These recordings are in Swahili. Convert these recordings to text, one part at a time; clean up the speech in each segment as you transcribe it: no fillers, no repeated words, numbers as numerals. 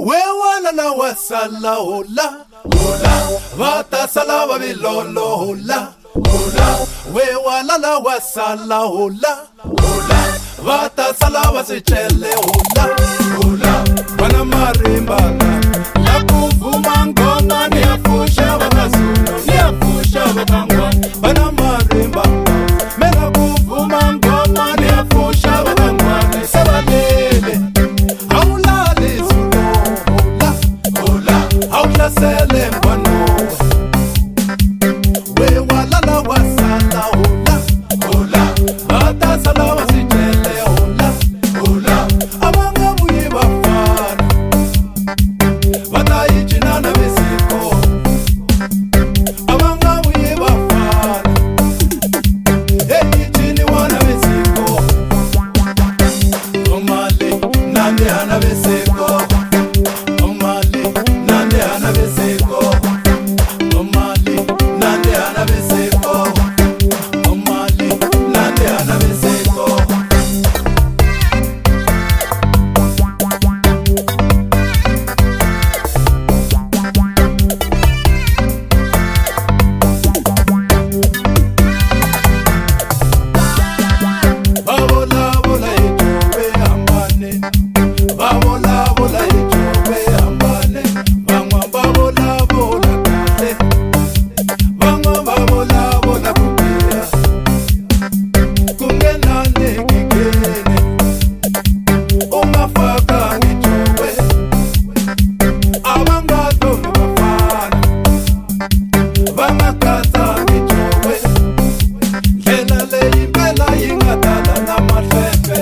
Wewala na wasala hola hola, vata sala babilolo hola hola. Wewala na wasala hola hola, vata sala basichele hola hola. Bana marimba la kuvuma ngoma ni afusha bakazulu ni afusha bakangwa. Bana marimba mela kuvuma ngoma ni afusha bakangwa. Sebalele sele mbano we wala la wasala hola hola, ata sala wasijele hola hola. Abanga buyi bafana batayijina na besiko, abanga buyi bafana eyijini wana besiko. Omale nande ana besiko, omale nande ana besiko, omale nande ana besiko, omale nande ana besiko. Babola bola ejobe ambane, babola bola ejobe ambane. Bangwa babola bola kale, bangwa babola bola kupia. Kungena nekikene, ungafaka ngijobe. Abanga dome bafana, bangakata ngijobe. Lela leyi bela yingatala na mahlembe,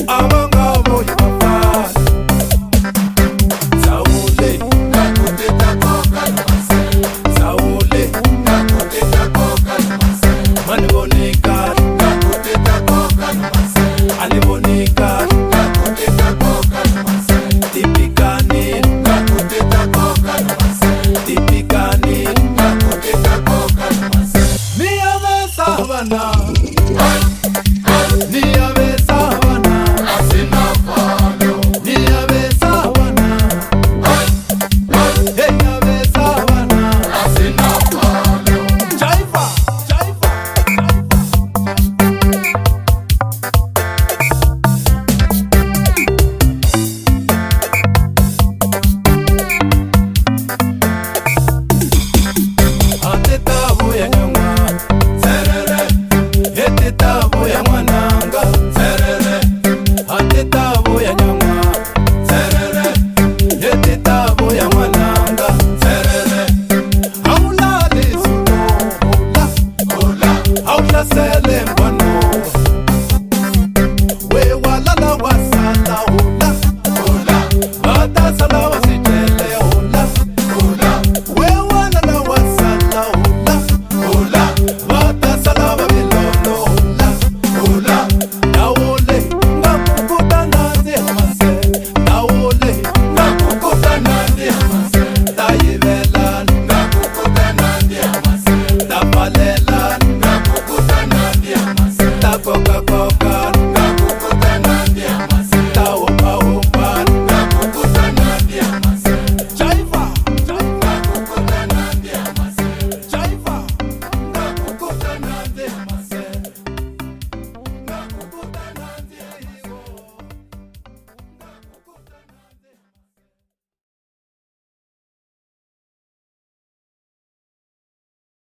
abanga boyi bafana. Saule nakuteta koka na masela, Saule nakuteta koka na masela. Mani bonika nakuteta koka na masela, Ali bonika nakuteta koka na masela. Tipikani nakuteta koka na masela, tipikani nakuteta koka na masela. Niave savana, niave savana, asina falo. Niave savana, hey niave savana, asina falo. Jaiva, jaiva, atetabu ya nyangwa serere, etetabu ya mwananga serere, atetabu ya nyangwa serere, etetabu ya mwananga serere. Haula lisuno hola hola, haula sele mbano we wala la wasala hola hola, ata sala